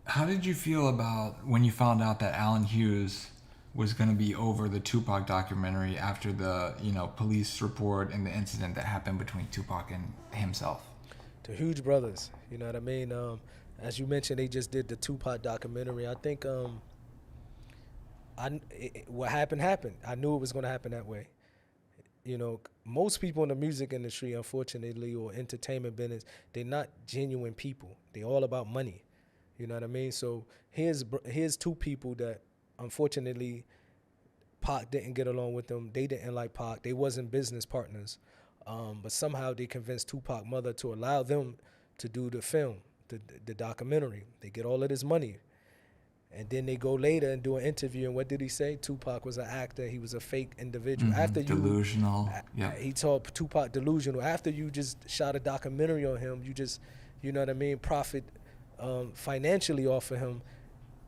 How did you feel about when you found out that Alan Hughes was going to be over the Tupac documentary after the police report and the incident that happened between Tupac and himself? The Hughes Brothers, you know what I mean? As you mentioned, they just did the Tupac documentary. I think what happened happened. I knew it was going to happen that way. Most people in the music industry, unfortunately, or entertainment business, they're not genuine people. They're all about money. You know what I mean? So here's two people that unfortunately Pac didn't get along with them. They didn't like Pac. They wasn't business partners. But somehow they convinced Tupac mother to allow them to do the film, the documentary. They get all of this money. And then they go later and do an interview, and what did he say? Tupac was an actor. He was a fake individual. After Delusional. Yep. he told Tupac delusional. After you just shot a documentary on him, you just, you know what I mean, profit financially off of him,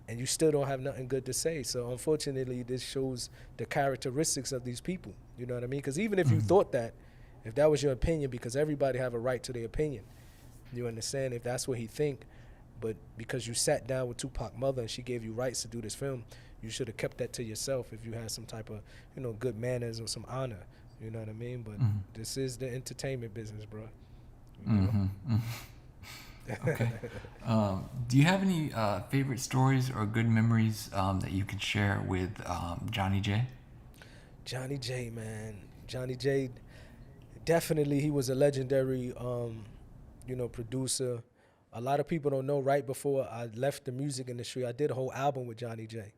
and you still don't have nothing good to say. So unfortunately, this shows the characteristics of these people. You know what I mean? Because even if you thought that, if that was your opinion, because everybody have a right to their opinion, you understand? If that's what he think, but because you sat down with Tupac mother and she gave you rights to do this film, you should have kept that to yourself if you had some type of, good manners or some honor. You know what I mean? But this is the entertainment business, bro. Okay. Do you have any favorite stories or good memories that you could share with Johnny J? Johnny J, man. Johnny J, definitely he was a legendary, producer. A lot of people don't know, right before I left the music industry, I did a whole album with Johnny J.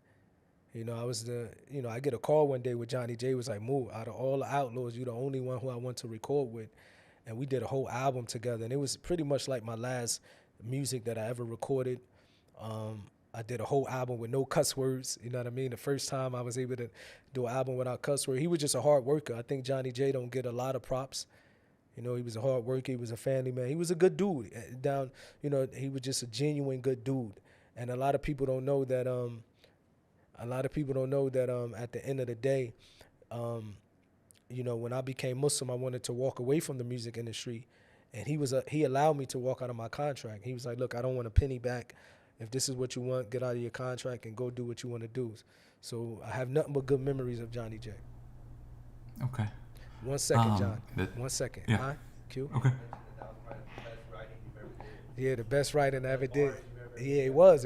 I get a call one day with Johnny J. Was like, "Moo, out of all the Outlawz, you're the only one who I want to record with." And we did a whole album together. And it was pretty much like my last music that I ever recorded. I did a whole album with no cuss words. You know what I mean? The first time I was able to do an album without cuss words. He was just a hard worker. I think Johnny J don't get a lot of props. He was a hard worker. He was a family man. He was a good dude. He was just a genuine good dude. And a lot of people don't know that. At the end of the day, when I became Muslim, I wanted to walk away from the music industry, and he allowed me to walk out of my contract. He was like, "Look, I don't want a penny back. If this is what you want, get out of your contract and go do what you want to do." So I have nothing but good memories of Johnny J. Okay. 1 second, John. 1 second. Yeah. Huh? Q? Okay. Yeah, the best writing I ever did. Yeah, it was.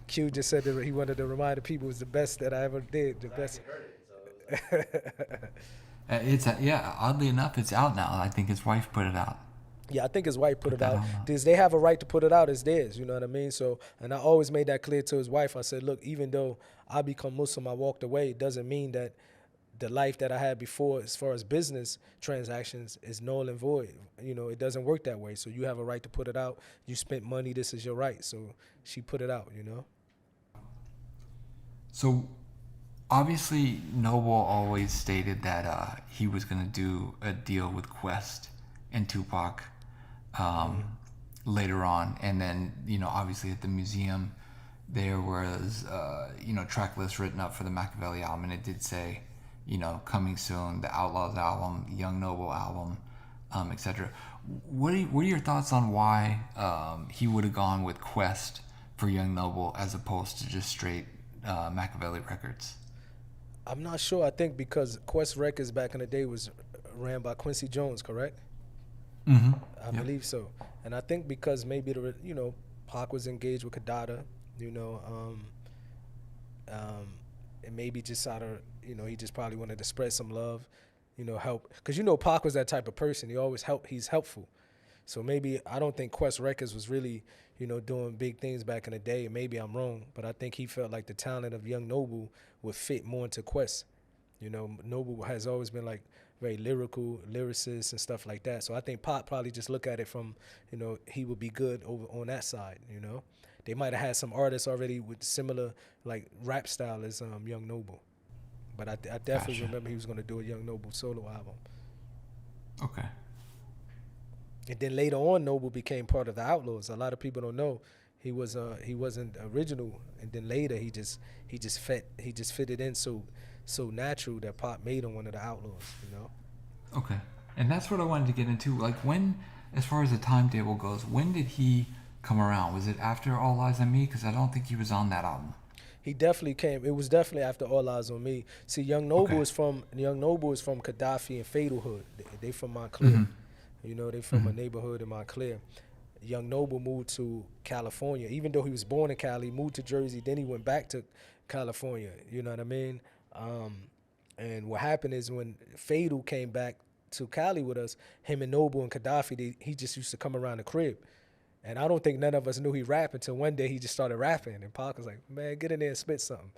Q just said that he wanted to remind the people it was the best that I ever did. The best. Oddly enough, it's out now. I think his wife put it out. Yeah, I think his wife put it that out. on They have a right to put it out. It's theirs. You know what I mean? So, and I always made that clear to his wife. I said, "Look, even though I become Muslim, I walked away. It doesn't mean that the life that I had before, as far as business transactions, is null and void. It doesn't work that way. So you have a right to put it out. You spent money. This is your right." So she put it out. So, obviously, Noble always stated that he was going to do a deal with Quest and Tupac later on. And then, obviously at the museum, there was, track list written up for the Machiavelli album. And it did say, coming soon, the Outlawz album, Young Noble album, etc. What are your thoughts on why he would have gone with Quest for Young Noble as opposed to just straight Machiavelli Records? I'm not sure. I think because Quest Records back in the day was ran by Quincy Jones, correct? I believe so. And I think because maybe Pac was engaged with Kadada, and maybe just out of he just probably wanted to spread some love, help, because Pac was that type of person. He always he's helpful. So maybe I don't think Quest Records was really doing big things back in the day. Maybe I'm wrong, but I think he felt like the talent of Young Noble would fit more into Quest. Noble has always been like very lyrical, lyricist and stuff like that. So I think Pop probably just look at it from, he would be good over on that side. They might have had some artists already with similar like rap style as Young Noble, but I definitely remember he was going to do a Young Noble solo album. Okay. And then later on, Noble became part of the Outlawz. A lot of people don't know he wasn't original, and then later he just fitted in so natural that Pop made him one of the Outlawz. Okay, and that's what I wanted to get into. Like, when, as far as the timetable goes, when did he come around? Was it after All Eyes on Me? Because I don't think he was on that album. He definitely came. It was definitely after All Eyes on Me. See, Okay. Young Noble is from Gaddafi and Fatal Hood. They from Montclair. You know, they from a neighborhood in Montclair. Young Noble moved to California. Even though he was born in Cali, moved to Jersey, then he went back to California. You know what I mean? And what happened is when Fatal came back to Cali with us, him and Noble and Gaddafi, he just used to come around the crib. And I don't think none of us knew he rapped until one day he just started rapping. And Pac was like, man, get in there and spit something.